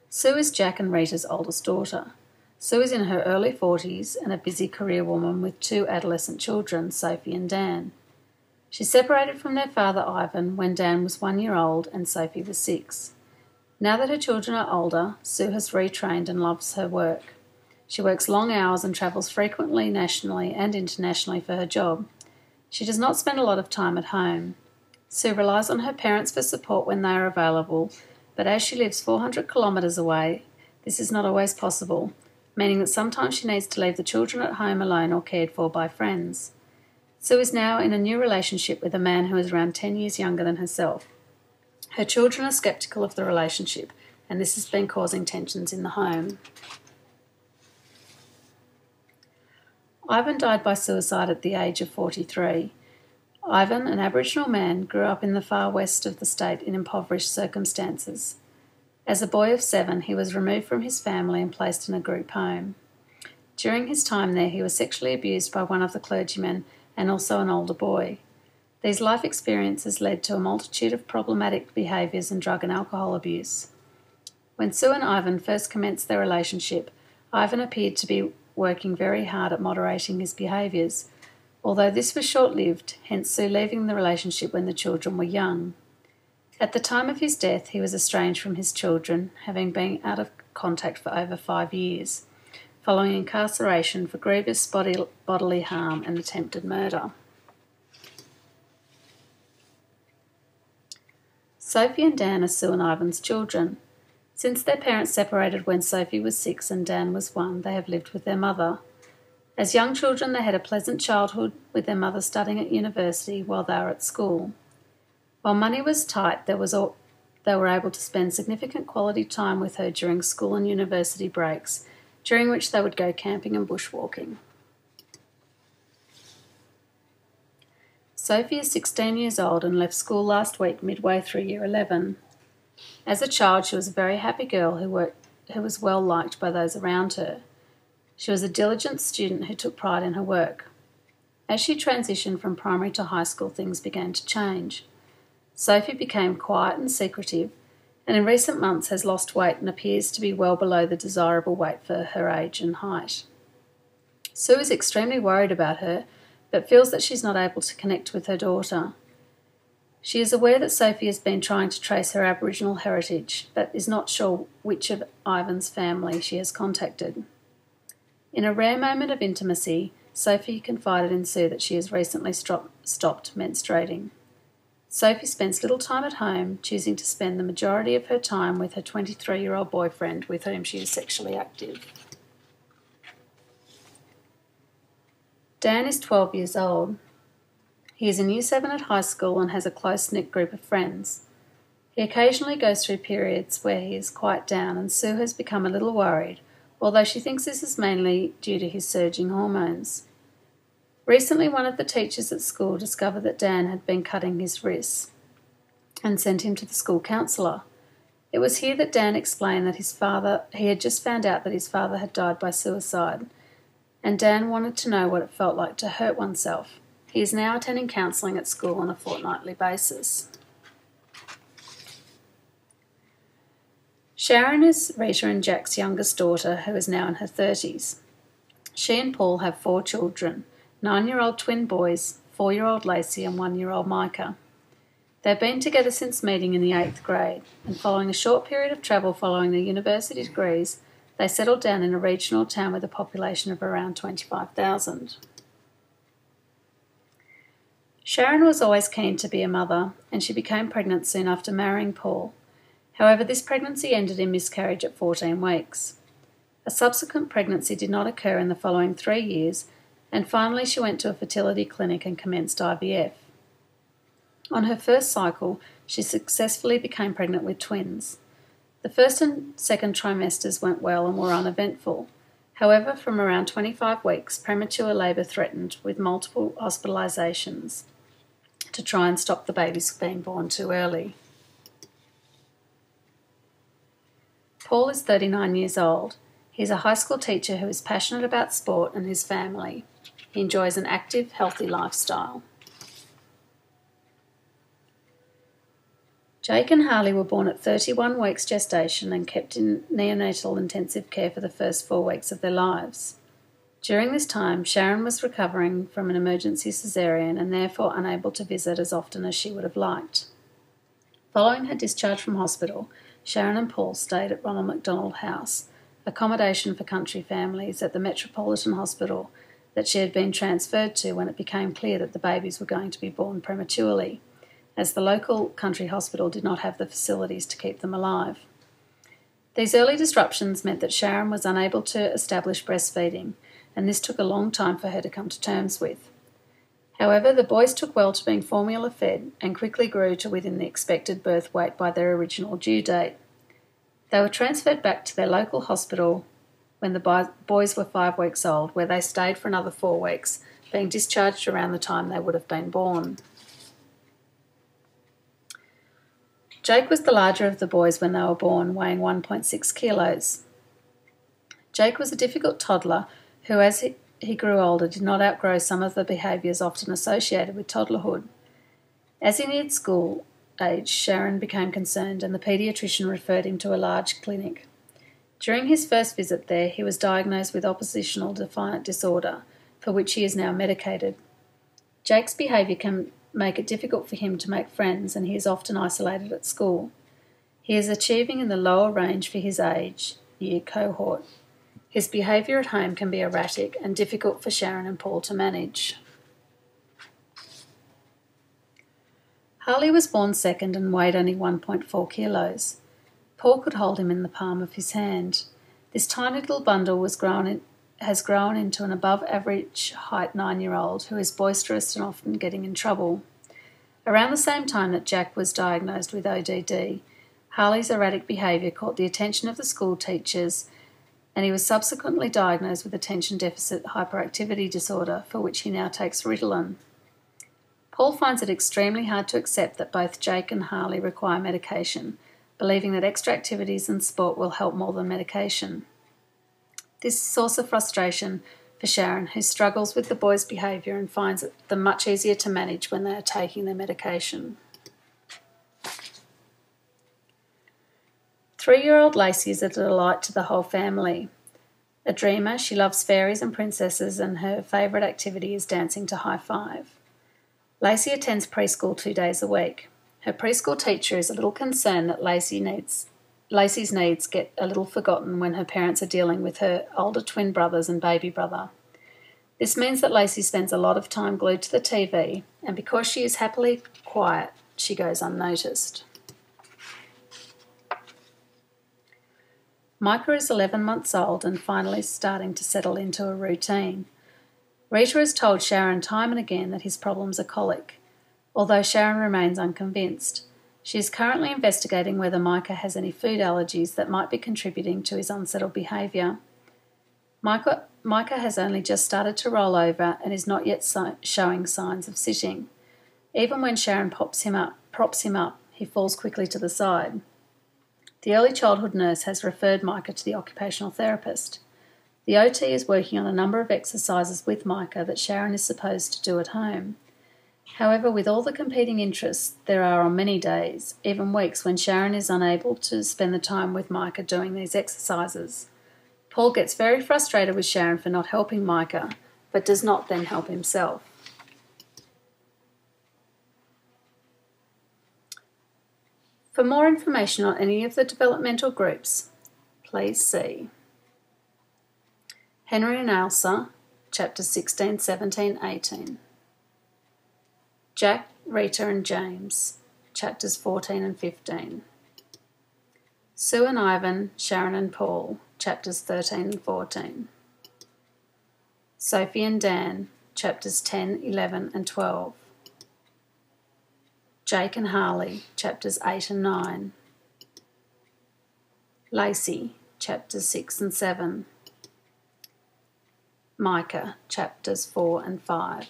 Sue is Jack and Rita's oldest daughter. Sue is in her early 40s and a busy career woman with two adolescent children, Sophie and Dan. She separated from their father Ivan when Dan was 1 year old and Sophie was 6. Now that her children are older, Sue has retrained and loves her work. She works long hours and travels frequently nationally and internationally for her job. She does not spend a lot of time at home. Sue relies on her parents for support when they are available, but as she lives 400 kilometres away, this is not always possible, meaning that sometimes she needs to leave the children at home alone or cared for by friends. Sue is now in a new relationship with a man who is around 10 years younger than herself. Her children are sceptical of the relationship, and this has been causing tensions in the home. Ivan died by suicide at the age of 43. Ivan, an Aboriginal man, grew up in the far west of the state in impoverished circumstances. As a boy of 7, he was removed from his family and placed in a group home. During his time there, he was sexually abused by one of the clergymen and also an older boy. These life experiences led to a multitude of problematic behaviours and drug and alcohol abuse. When Sue and Ivan first commenced their relationship, Ivan appeared to be working very hard at moderating his behaviours, although this was short-lived, hence Sue leaving the relationship when the children were young. At the time of his death, he was estranged from his children, having been out of contact for over 5 years, following incarceration for grievous bodily harm and attempted murder. Sophie and Dan are Sue and Ivan's children. Since their parents separated when Sophie was 6 and Dan was 1, they have lived with their mother. As young children, they had a pleasant childhood with their mother studying at university while they were at school. While money was tight, they were able to spend significant quality time with her during school and university breaks, during which they would go camping and bushwalking. Sophie is 16 years old and left school last week midway through Year 11. As a child, she was a very happy girl who was well liked by those around her. She was a diligent student who took pride in her work. As she transitioned from primary to high school, things began to change. Sophie became quiet and secretive, and in recent months has lost weight and appears to be well below the desirable weight for her age and height. Sue is extremely worried about her, but feels that she's not able to connect with her daughter. She is aware that Sophie has been trying to trace her Aboriginal heritage, but is not sure which of Ivan's family she has contacted. In a rare moment of intimacy, Sophie confided in Sue that she has recently stopped menstruating. Sophie spends little time at home, choosing to spend the majority of her time with her 23-year-old boyfriend with whom she is sexually active. Dan is 12 years old. He is in Year 7 at high school and has a close-knit group of friends. He occasionally goes through periods where he is quite down, and Sue has become a little worried, although she thinks this is mainly due to his surging hormones. Recently, one of the teachers at school discovered that Dan had been cutting his wrists and sent him to the school counsellor. It was here that Dan explained that he had just found out that his father had died by suicide, and Dan wanted to know what it felt like to hurt oneself. He is now attending counselling at school on a fortnightly basis. Sharon is Rita and Jack's youngest daughter, who is now in her 30s. She and Paul have 4 children, 9-year-old twin boys, 4-year-old Lacey and 1-year-old Micah. They've been together since meeting in the 8th grade, and following a short period of travel following their university degrees, they settled down in a regional town with a population of around 25,000. Sharon was always keen to be a mother, and she became pregnant soon after marrying Paul. However, this pregnancy ended in miscarriage at 14 weeks. A subsequent pregnancy did not occur in the following 3 years, and finally she went to a fertility clinic and commenced IVF. On her first cycle, she successfully became pregnant with twins. The first and second trimesters went well and were uneventful. However, from around 25 weeks, premature labour threatened with multiple hospitalisations to try and stop the babies being born too early. Paul is 39 years old. He is a high school teacher who is passionate about sport and his family. He enjoys an active, healthy lifestyle. Jake and Harley were born at 31 weeks gestation and kept in neonatal intensive care for the first 4 weeks of their lives. During this time, Sharon was recovering from an emergency caesarean and therefore unable to visit as often as she would have liked. Following her discharge from hospital, Sharon and Paul stayed at Ronald McDonald House, accommodation for country families at the Metropolitan Hospital that she had been transferred to when it became clear that the babies were going to be born prematurely, as the local country hospital did not have the facilities to keep them alive. These early disruptions meant that Sharon was unable to establish breastfeeding, and this took a long time for her to come to terms with. However, the boys took well to being formula fed and quickly grew to within the expected birth weight by their original due date. They were transferred back to their local hospital when the boys were 5 weeks old, where they stayed for another 4 weeks, being discharged around the time they would have been born. Jake was the larger of the boys when they were born, weighing 1.6 kilos. Jake was a difficult toddler who, as he grew older, did not outgrow some of the behaviours often associated with toddlerhood. As he neared school age, Sharon became concerned and the paediatrician referred him to a large clinic. During his first visit there, he was diagnosed with oppositional defiant disorder, for which he is now medicated. Jake's behaviour can make it difficult for him to make friends and he is often isolated at school. He is achieving in the lower range for his age year cohort. His behaviour at home can be erratic and difficult for Sharon and Paul to manage. Harley was born second and weighed only 1.4 kilos. Paul could hold him in the palm of his hand. This tiny little bundle has grown into an above-average height 9-year-old who is boisterous and often getting in trouble. Around the same time that Jack was diagnosed with ODD, Harley's erratic behaviour caught the attention of the school teachers, and he was subsequently diagnosed with attention deficit hyperactivity disorder, for which he now takes Ritalin. Paul finds it extremely hard to accept that both Jake and Harley require medication, believing that extra activities and sport will help more than medication. This is a source of frustration for Sharon, who struggles with the boys' behaviour and finds them much easier to manage when they are taking their medication. 3-year-old Lacey is a delight to the whole family. A dreamer, she loves fairies and princesses, and her favourite activity is dancing to High Five. Lacey attends preschool 2 days a week. Her preschool teacher is a little concerned that Lacey's needs get a little forgotten when her parents are dealing with her older twin brothers and baby brother. This means that Lacey spends a lot of time glued to the TV, and because she is happily quiet, she goes unnoticed. Micah is 11 months old and finally starting to settle into a routine. Rita has told Sharon time and again that his problems are colic, although Sharon remains unconvinced. She is currently investigating whether Micah has any food allergies that might be contributing to his unsettled behaviour. Micah has only just started to roll over and is not yet showing signs of sitting. Even when Sharon props him up, he falls quickly to the side. The early childhood nurse has referred Micah to the occupational therapist. The OT is working on a number of exercises with Micah that Sharon is supposed to do at home. However, with all the competing interests there are on many days, even weeks, when Sharon is unable to spend the time with Micah doing these exercises. Paul gets very frustrated with Sharon for not helping Micah, but does not then help himself. For more information on any of the developmental groups, please see Henry and Elsa, chapters 16, 17, 18. Jack, Rita and James, chapters 14 and 15. Sue and Ivan, Sharon and Paul, chapters 13 and 14. Sophie and Dan, chapters 10, 11 and 12. Jake and Harley, chapters 8 and 9. Lacey, chapters 6 and 7. Micah, chapters 4 and 5.